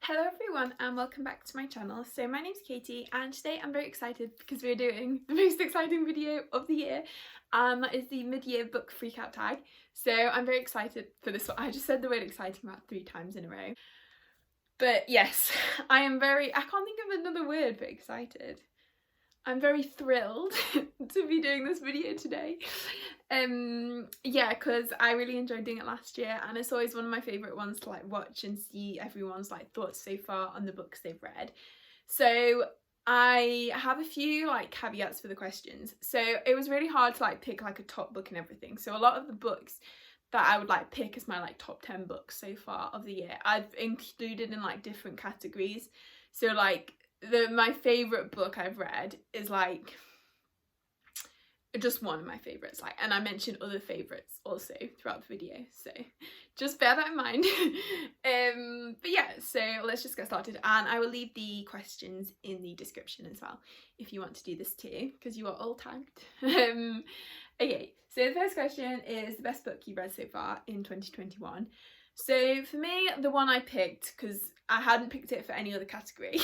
Hello everyone and welcome back to my channel. So my name's Katie and today I'm very excited because we're doing the most exciting video of the year, and that is the mid-year book Freakout tag. So I'm very excited for this one. I just said the word exciting about 3 times in a row. But yes, I can't think of another word for excited. I'm very thrilled to be doing this video today. Yeah, because I really enjoyed doing it last year and it's always one of my favourite ones to like watch and see everyone's like thoughts so far on the books they've read. So I have a few like caveats for the questions. So it was really hard to like pick like a top book and everything. So a lot of the books that I would like pick as my like top 10 books so far of the year, I've included in like different categories. So like my favourite book I've read is like just one of my favourites, like, and I mentioned other favourites also throughout the video, so just bear that in mind. But yeah, so let's just get started, and I will leave the questions in the description as well if you want to do this too, because you are all tagged. Okay, so the first question is the best book you've read so far in 2021. So for me, the one I picked, because I hadn't picked it for any other category,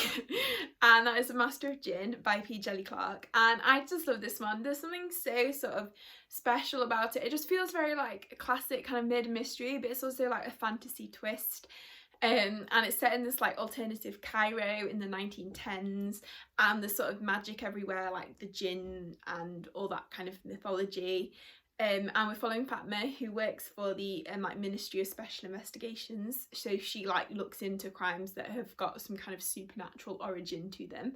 and that is The Master of Gin by P. Jelly Clark, and I just love this one. There's something so sort of special about it. It just feels very like a classic kind of murder mystery, but it's also like a fantasy twist. And it's set in this like alternative Cairo in the 1910s, and there's sort of magic everywhere, like the gin and all that kind of mythology. And we're following Fatma, who works for the like Ministry of Special Investigations, so she like looks into crimes that have got some kind of supernatural origin to them.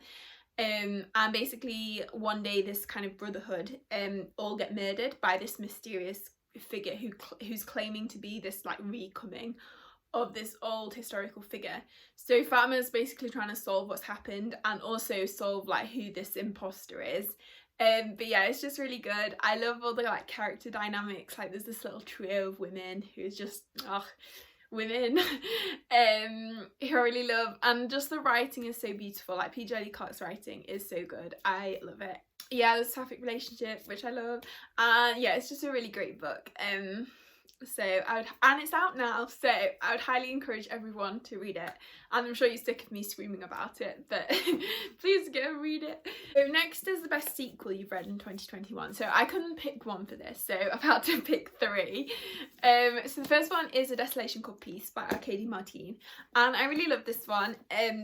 And basically one day this kind of brotherhood all get murdered by this mysterious figure who's claiming to be this like recoming of this old historical figure. So Fatma's basically trying to solve what's happened and also solve like who this imposter is. But yeah, it's just really good. I love all the like character dynamics. Like there's this little trio of women who's just women who I really love, and just the writing is so beautiful. Like P. Jelly Clark's writing is so good. I love it. Yeah, there's a sapphic relationship, which I love, and yeah, it's just a really great book. So and it's out now, so I would highly encourage everyone to read it, and I'm sure you're sick of me screaming about it, but please go and read it. So next is the best sequel you've read in 2021. So I couldn't pick one for this, so I've had to pick 3. So the first one is A Desolation Called Peace by Arcady Martin, and I really love this one.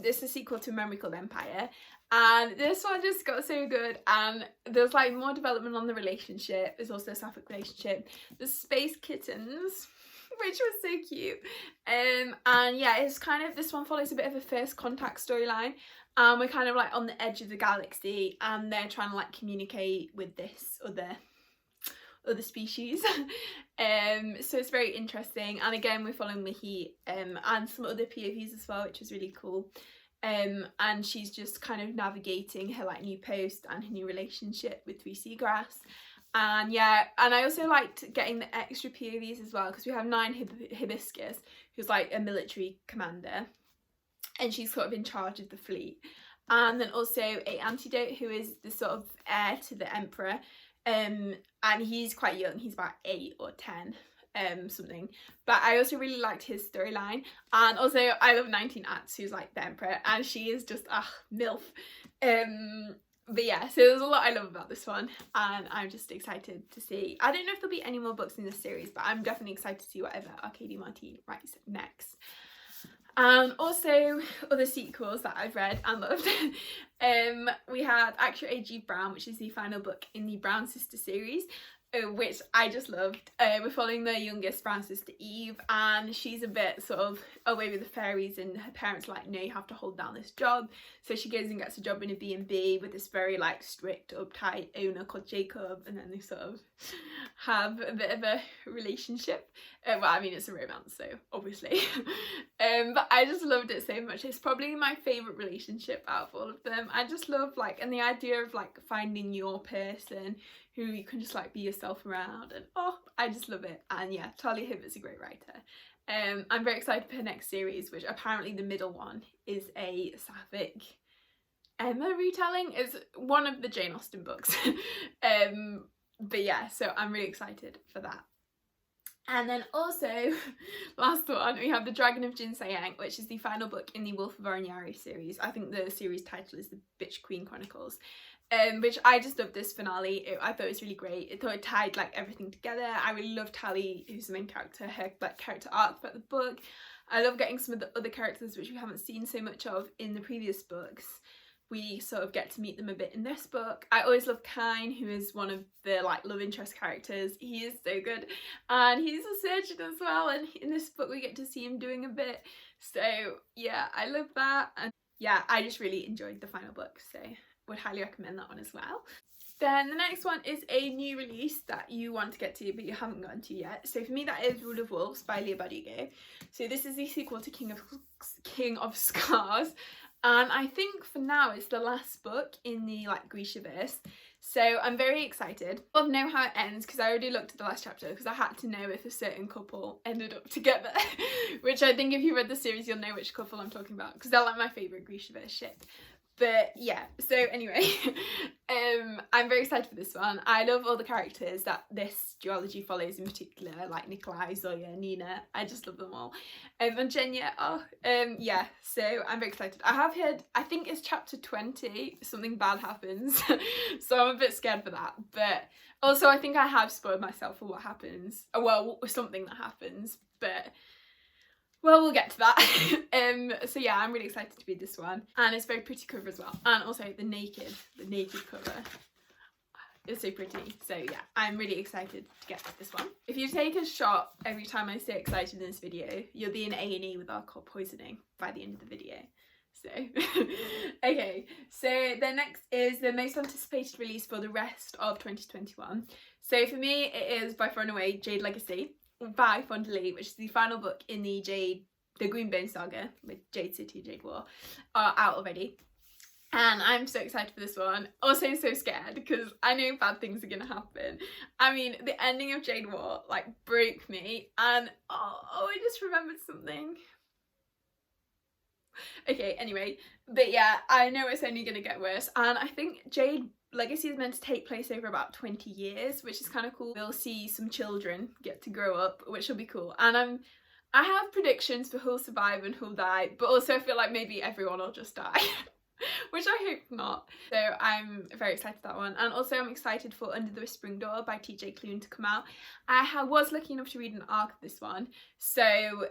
This is a sequel to A Memory Called Empire, and this one just got so good, and there's like more development on the relationship. There's also a sapphic relationship. There's space kittens, which was so cute. And yeah, it's kind of, this one follows a bit of a first contact storyline, and we're kind of like on the edge of the galaxy, and they're trying to like communicate with this other species. So it's very interesting, and again we're following Mickey and some other POVs as well, which is really cool. And she's just kind of navigating her like new post and her new relationship with 3 Seagrass. And yeah, and I also liked getting the extra POVs as well, because we have 9 Hibiscus, who's like a military commander, and she's sort of in charge of the fleet. And then also a Antidote, who is the sort of heir to the Emperor, and he's quite young, he's about 8 or 10. Something, but I also really liked his storyline. And also I love 19 Ats, who's like the Emperor, and she is just MILF. But yeah, so there's a lot I love about this one, and I'm just excited to see. I don't know if there'll be any more books in this series, but I'm definitely excited to see whatever Arcady Martin writes next. Also other sequels that I've read and loved. We had Accurate A.G. Brown, which is the final book in the Brown Sister series, which I just loved. We're following the youngest brown sister, Eve, and she's a bit sort of away with the fairies, and her parents are like, no, you have to hold down this job. So she goes and gets a job in a B&B with this very like strict, uptight owner called Jacob, and then they sort of have a bit of a relationship. Well, I mean, it's a romance, so obviously. But I just loved it so much. It's probably my favourite relationship out of all of them. I just love like, and the idea of like finding your person who you can just like be yourself around, and I just love it. And yeah, Talia Hibbert's a great writer. I'm very excited for her next series, which apparently the middle one is a sapphic Emma retelling. Is one of the Jane Austen books. But yeah, so I'm really excited for that. And then also, last one, we have The Dragon of Jinsayang, which is the final book in the Wolf of Oranyari series. I think the series title is The Bitch Queen Chronicles. Which I just loved this finale. I thought it was really great. I thought it tied like everything together. I really loved Tally, who's the main character, her like character arc throughout the book. I love getting some of the other characters which we haven't seen so much of in the previous books. We sort of get to meet them a bit in this book. I always love Kine, who is one of the like love interest characters. He is so good, and he's a surgeon as well, and in this book we get to see him doing a bit. So yeah, I love that, and yeah, I just really enjoyed the final book, so would highly recommend that one as well. Then the next one is a new release that you want to get to but you haven't gotten to yet. So for me that is Rule of Wolves by Leah Bardugo. So this is the sequel to King of Scars, and I think for now it's the last book in the like Grishaverse. So I'm very excited. I'll know how it ends because I already looked at the last chapter because I had to know if a certain couple ended up together. Which I think if you read the series you'll know which couple I'm talking about because they're like my favourite Grishaverse ship. But yeah, so anyway, I'm very excited for this one. I love all the characters that this duology follows in particular, like Nikolai, Zoya, Nina. I just love them all. And Jenya, yeah, so I'm very excited. I have heard, I think it's chapter 20, something bad happens. So I'm a bit scared for that. But also I think I have spoiled myself for what happens. Well, something that happens, but well, we'll get to that. So yeah, I'm really excited to read this one, and it's a very pretty cover as well, and also the naked cover is so pretty. So yeah, I'm really excited to get this one. If you take a shot every time I say excited in this video, you'll be in A&E with alcohol poisoning by the end of the video. So okay, so the next is the most anticipated release for the rest of 2021. So for me it is by far and away Jade Legacy by Fond du Lis, which is the final book in the Greenbone saga with Jade City, Jade War, are out already. And I'm so excited for this one. Also so scared because I know bad things are gonna happen. I mean, the ending of Jade War like broke me, and oh I just remembered something. Okay, anyway, but yeah, I know it's only gonna get worse, and I think Jade Legacy is meant to take place over about 20 years, which is kind of cool. We'll see some children get to grow up, which will be cool. And I have predictions for who'll survive and who'll die, but also I feel like maybe everyone will just die. Which I hope not. So I'm very excited for that one. And also I'm excited for Under the Whispering Door by TJ Klune to come out. I was lucky enough to read an arc of this one, so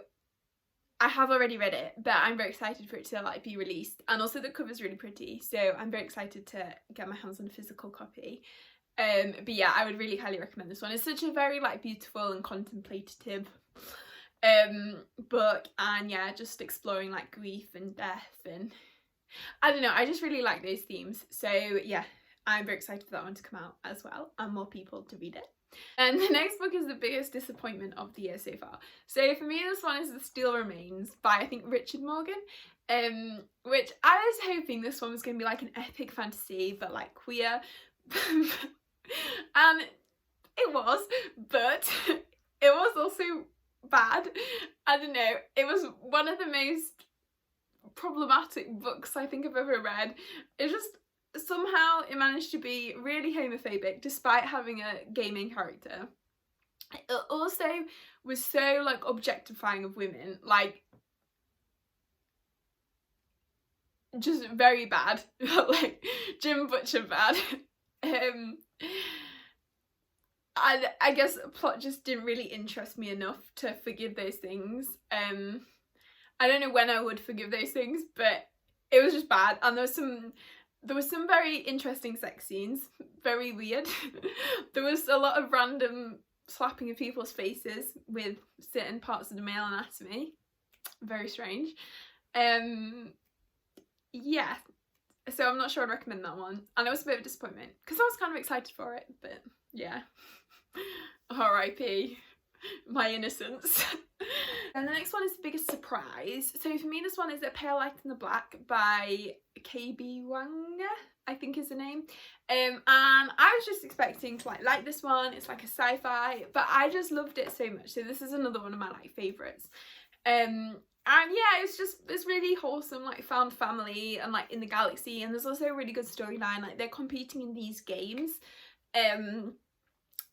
I have already read it, but I'm very excited for it to like be released, and also the cover's really pretty, so I'm very excited to get my hands on a physical copy. But yeah, I would really highly recommend this one. It's such a very like beautiful and contemplative book, and yeah, just exploring like grief and death, and I don't know, I just really like those themes. So yeah, I'm very excited for that one to come out as well, and more people to read it. And the next book is the biggest disappointment of the year so far. So for me this one is The Steel Remains by I think Richard Morgan, which I was hoping this one was going to be like an epic fantasy but like queer. And it was, but it was also bad. I don't know, it was one of the most problematic books I think I've ever read. It just somehow it managed to be really homophobic despite having a gay main character. It also was so like objectifying of women, like just very bad. Like Jim Butcher bad. I guess plot just didn't really interest me enough to forgive those things. I don't know when I would forgive those things, but it was just bad, and there was some very interesting sex scenes, very weird. There was a lot of random slapping of people's faces with certain parts of the male anatomy. Very strange. Yeah, so I'm not sure I'd recommend that one. And it was a bit of a disappointment because I was kind of excited for it, but yeah. R.I.P. my innocence. And the next one is the biggest surprise. So for me this one is A Pale Light in the Black by K.B. Wang, I think is the name. And I was just expecting to like this one. It's like a sci-fi, but I just loved it so much. So this is another one of my like favourites. And yeah, it's really wholesome, like found family and like in the galaxy, and there's also a really good storyline. Like they're competing in these games,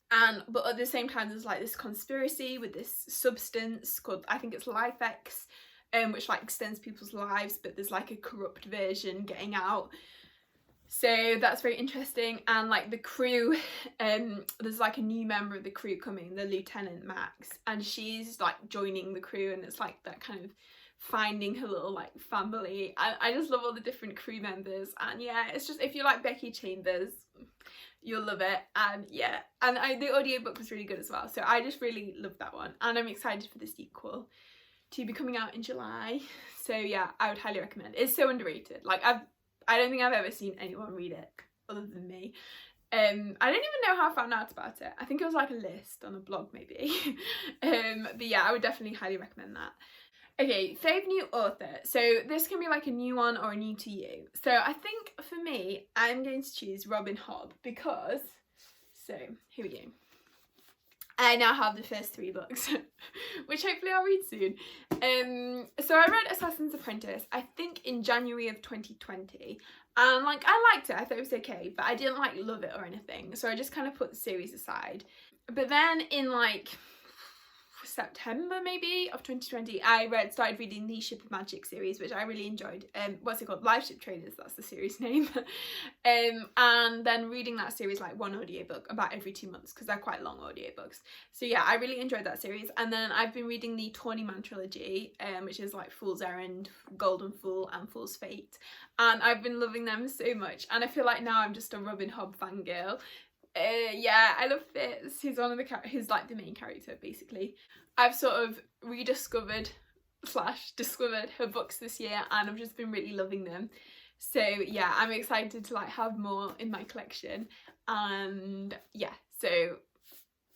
but at the same time there's like this conspiracy with this substance called, I think it's Life-X, which like extends people's lives, but there's like a corrupt version getting out. So that's very interesting. And like the crew, there's like a new member of the crew coming, the Lieutenant Max, and she's like joining the crew, and it's like that kind of finding her little like family. I just love all the different crew members, and yeah, it's just, if you like Becky Chambers, you'll love it. And yeah, and the audiobook was really good as well, so I just really loved that one, and I'm excited for the sequel to be coming out in July. So yeah, I would highly recommend. It's so underrated. Like I don't think I've ever seen anyone read it other than me. I don't even know how I found out about it. I think it was like a list on a blog maybe. But yeah, I would definitely highly recommend that. Okay, fave new author. So this can be like a new one or a new to you. So I think for me, I'm going to choose Robin Hobb because, so here we go. I now have the first 3 books, which hopefully I'll read soon. So I read Assassin's Apprentice, I think in January of 2020, and like I liked it, I thought it was okay, but I didn't like love it or anything, so I just kind of put the series aside. But then in like September maybe of 2020, I started reading the Ship of Magic series, which I really enjoyed. What's it called? Live Ship Traders, that's the series name. And then reading that series like one audiobook about every 2 months, because they're quite long audiobooks. So yeah, I really enjoyed that series. And then I've been reading the Tawny Man trilogy, which is like Fool's Errand, Golden Fool and Fool's Fate, and I've been loving them so much, and I feel like now I'm just a Robin Hobb fangirl. Yeah, I love Fitz. He's one of the he's like the main character basically. I've sort of rediscovered / discovered her books this year, and I've just been really loving them. So yeah, I'm excited to like have more in my collection. And yeah, so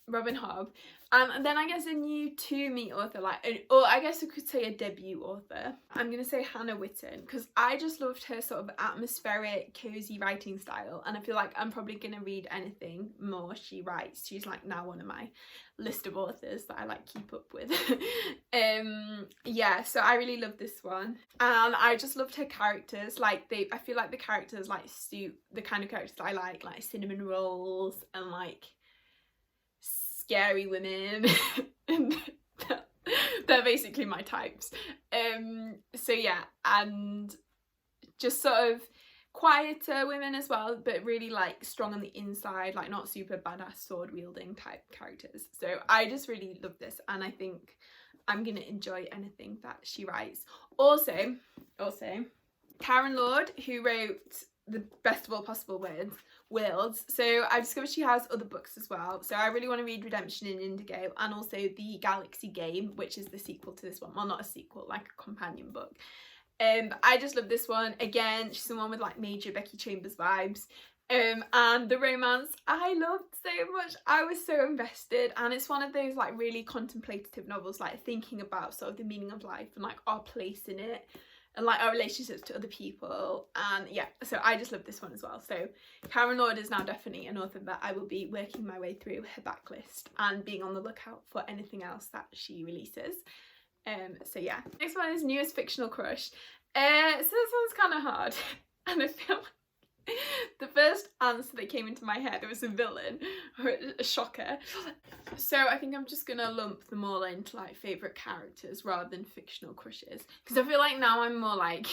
Robin Hobb. And then I guess a new to me author, like, or I guess I could say a debut author. I'm gonna say Hannah Witten, because I just loved her sort of atmospheric, cozy writing style, and I feel like I'm probably gonna read anything more she writes. She's like now one of my list of authors that I like keep up with. Yeah, so I really love this one, and I just loved her characters. Like I feel like the characters like suit the kind of characters I like cinnamon rolls and like scary women. And they're basically my types. So yeah, and just sort of quieter women as well, but really like strong on the inside, like not super badass sword wielding type characters. So I just really love this, and I think I'm gonna enjoy anything that she writes. Also Karen Lord, who wrote The Best of All Possible Worlds. So I discovered she has other books as well. So I really want to read Redemption in Indigo, and also The Galaxy Game, which is the sequel to this one. Well, not a sequel, like a companion book. I just love this one. Again, she's someone with like major Becky Chambers vibes. And the romance I loved so much. I was so invested, and it's one of those like really contemplative novels, like thinking about sort of the meaning of life and like our place in it, and like our relationships to other people. And yeah, so I just love this one as well. So Karen Lord is now definitely an author that I will be working my way through her backlist and being on the lookout for anything else that she releases. So yeah, next one is newest fictional crush. So this one's kind of hard, and I feel like the first answer that came into my head was a villain or a shocker. So I think I'm just gonna lump them all into like favourite characters rather than fictional crushes, because I feel like now I'm more like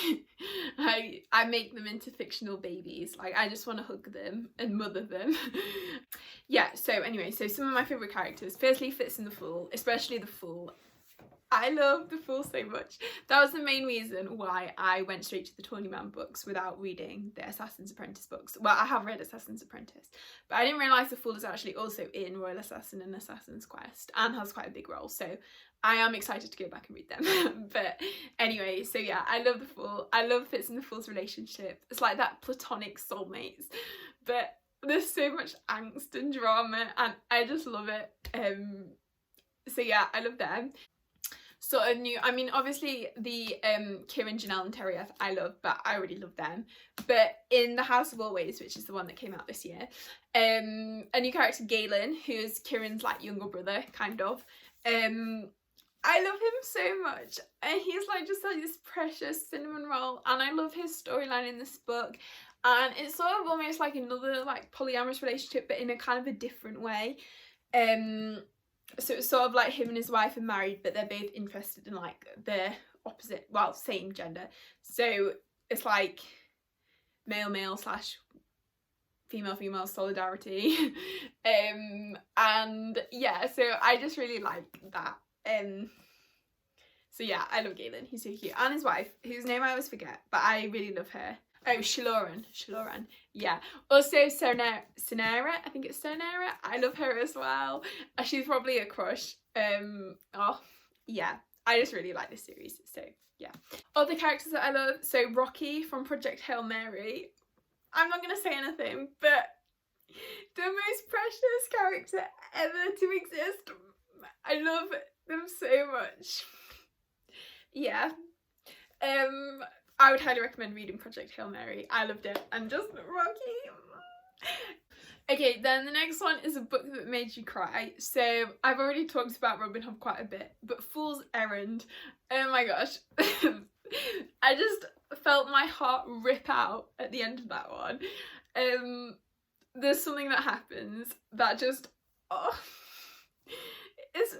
I make them into fictional babies. Like I just want to hug them and mother them. Yeah, so anyway, so some of my favourite characters. Firstly, Fitz and the Fool, especially the Fool. I love the Fool so much. That was the main reason why I went straight to the Tawny Man books without reading the Assassin's Apprentice books. Well, I have read Assassin's Apprentice, but I didn't realise the Fool is actually also in Royal Assassin and Assassin's Quest, and has quite a big role, so I am excited to go back and read them. But anyway, so yeah, I love the Fool. I love Fitz and the Fool's relationship. It's like that platonic soulmates, but there's so much angst and drama, and I just love it. So yeah, I love them. Sort of new, I mean obviously the Kieran, Janelle and Terry I love, but I already love them. But in The House of Always, which is the one that came out this year, a new character, Galen, who's Kieran's like younger brother kind of, I love him so much, and he's like just like this precious cinnamon roll, and I love his storyline in this book. And it's sort of almost like another like polyamorous relationship, but in a kind of a different way. So it's sort of like him and his wife are married, but they're both interested in like the opposite, well, same gender. So it's like male slash female solidarity. And yeah, so I just really like that. So yeah, I love Galen. He's so cute. And his wife, whose name I always forget, but I really love her. Oh, Shaloran. Yeah. Also, Sonera. I think it's Sonera. I love her as well. She's probably a crush. Oh, yeah. I just really like this series. So, yeah. Other characters that I love. So, Rocky from Project Hail Mary. I'm not going to say anything, but the most precious character ever to exist. I love them so much. Yeah. I would highly recommend reading Project Hail Mary. I loved it. And just Rocky. Okay, then the next one is a book that made you cry. So I've already talked about Robin Hood quite a bit, but Fool's Errand. Oh my gosh. I just felt my heart rip out at the end of that one. There's something that happens that just, oh, it's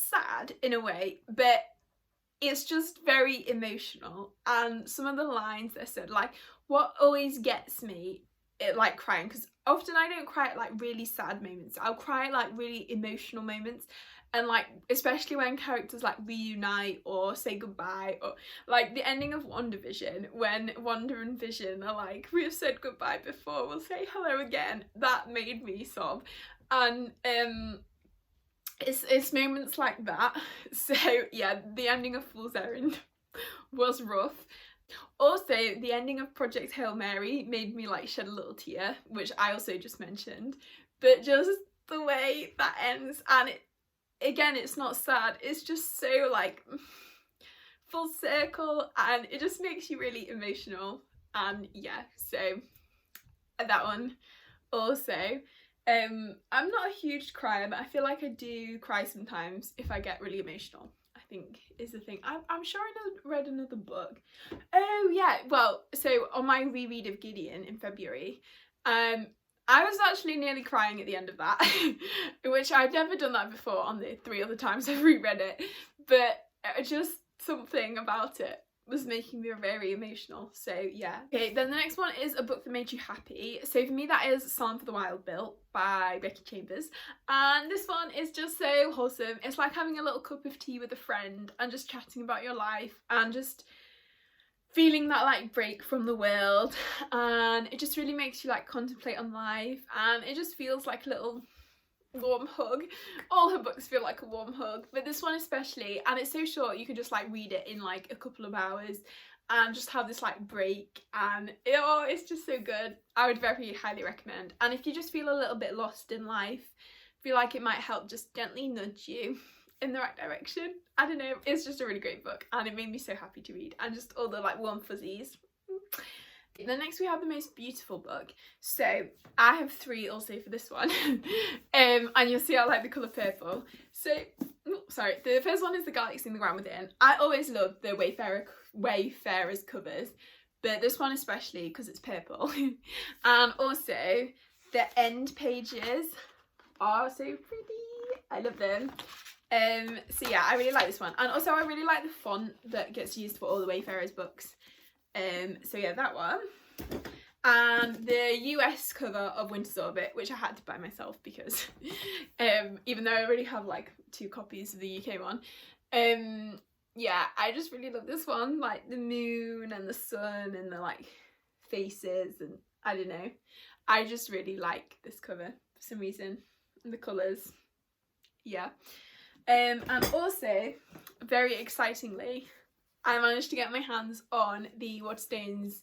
sad in a way, but it's just very emotional. And some of the lines that said, like, what always gets me, it like crying, because often I don't cry at like really sad moments. I'll cry at like really emotional moments, and like especially when characters like reunite or say goodbye, or like the ending of WandaVision when Wanda and Vision are like, we have said goodbye before, we'll say hello again. That made me sob. And it's moments like that. So yeah, the ending of Fool's Errand was rough. Also, the ending of Project Hail Mary made me like shed a little tear, which I also just mentioned. But just the way that ends, and it, again, it's not sad, it's just so like full circle, and it just makes you really emotional. And yeah, so that one also. I'm not a huge crier, but I feel like I do cry sometimes if I get really emotional, I think is the thing. I'm sure I read another book. Oh yeah, well, so on my reread of Gideon in February, I was actually nearly crying at the end of that, which I'd never done that before on the 3 other times I've reread it, but just something about it was making me very emotional. So yeah. Okay, then the next one is a book that made you happy. So for me that is Psalm for the Wild Bill by Becky Chambers, and this one is just so wholesome. It's like having a little cup of tea with a friend and just chatting about your life and just feeling that like break from the world, and it just really makes you like contemplate on life, and it just feels like a little warm hug. All her books feel like a warm hug, but this one especially, and it's so short, you can just like read it in like a couple of hours and just have this like break, and it's just so good. I would very highly recommend. And if you just feel a little bit lost in life, feel like it might help just gently nudge you in the right direction, I don't know, it's just a really great book, and it made me so happy to read, and just all the like warm fuzzies. Then next we have the most beautiful book. So I have 3 also for this one. And you'll see I like the colour purple. So, sorry, the first one is The Galaxy in the Ground Within. I always love the Wayfarers covers, but this one especially because it's purple. And also the end pages are so pretty. I love them. So yeah, I really like this one. And also I really like the font that gets used for all the Wayfarers books. So yeah, that one. And the US cover of Winter's Orbit, which I had to buy myself because even though I already have like 2 copies of the UK one, yeah, I just really love this one, like the moon and the sun and the like faces, and I don't know, I just really like this cover for some reason, and the colours, yeah. And also, very excitingly, I managed to get my hands on the Waterstones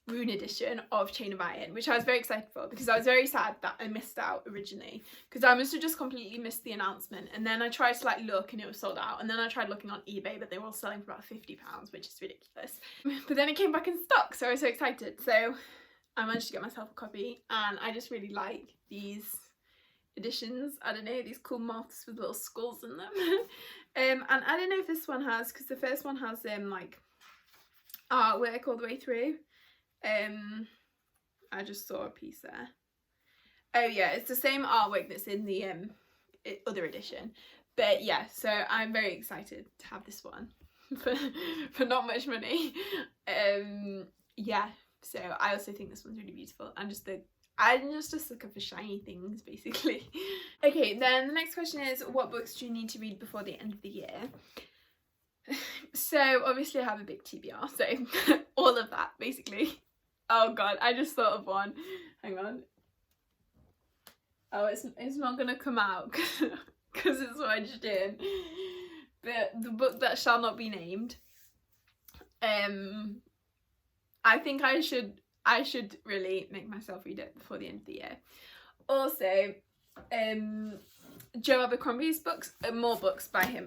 Rune edition of Chain of Iron, which I was very excited for because I was very sad that I missed out originally, because I must have just completely missed the announcement, and then I tried to like look and it was sold out, and then I tried looking on eBay but they were all selling for about £50, which is ridiculous. But then it came back in stock, so I was so excited. So I managed to get myself a copy, and I just really like these editions. I don't know, these cool moths with little skulls in them. And I don't know if this one has, because the first one has like artwork all the way through. I just saw a piece there. Oh yeah, it's the same artwork that's in the other edition. But yeah, so I'm very excited to have this one for not much money. Yeah, so I also think this one's really beautiful. I'm just a sucker for shiny things, basically. Okay, then the next question is, what books do you need to read before the end of the year? So obviously I have a big TBR, so all of that basically. Oh god, I just thought of one. Hang on. Oh, it's not gonna come out because it's wedged in. But the book that shall not be named. I think I should really make myself read it before the end of the year. Also, Joe Abercrombie's books, more books by him.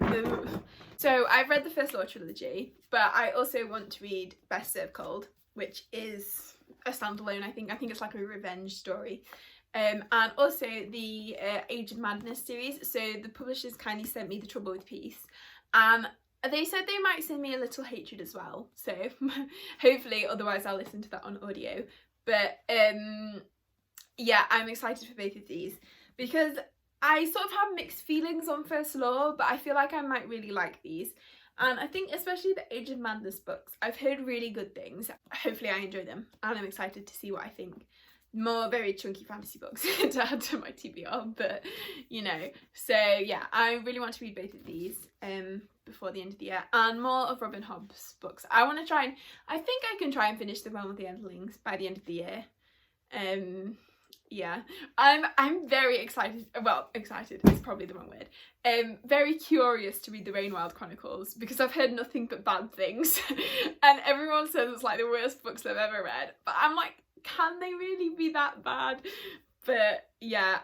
So I've read the first Law trilogy, but I also want to read Best Served Cold, which is a standalone. I think it's like a revenge story. And also the Age of Madness series. So the publishers kindly sent me The Trouble with Peace, and they said they might send me A Little Hatred as well. So hopefully, otherwise I'll listen to that on audio. But yeah, I'm excited for both of these because I sort of have mixed feelings on First Law, but I feel like I might really like these. And I think especially the Age of Madness books, I've heard really good things. Hopefully I enjoy them, and I'm excited to see what I think. More very chunky fantasy books to add to my TBR, but you know. So yeah, I really want to read both of these before the end of the year, and more of Robin Hobb's books. I want to try and, I think I can try and finish The Realm of the Endlings by the end of the year. Yeah, I'm very excited. Well, excited is probably the wrong word. Very curious to read the Rainwild Chronicles because I've heard nothing but bad things, and everyone says it's like the worst books they've ever read. But I'm like, can they really be that bad? But yeah,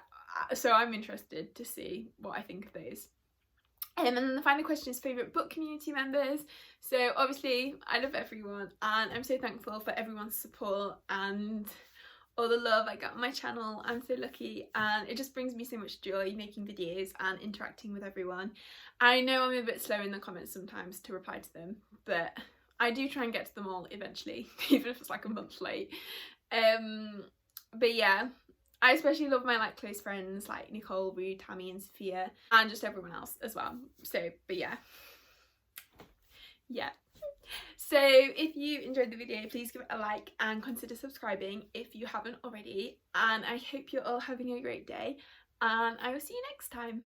so I'm interested to see what I think of those. And then the final question is favourite book community members. So obviously I love everyone, and I'm so thankful for everyone's support and all the love I got on my channel. I'm so lucky, and it just brings me so much joy making videos and interacting with everyone. I know I'm a bit slow in the comments sometimes to reply to them, but I do try and get to them all eventually, even if it's like a month late. But yeah, I especially love my like close friends like Nicole, Rue, Tammy and Sophia, and just everyone else as well. So but yeah. So if you enjoyed the video, please give it a like and consider subscribing if you haven't already, and I hope you're all having a great day, and I will see you next time.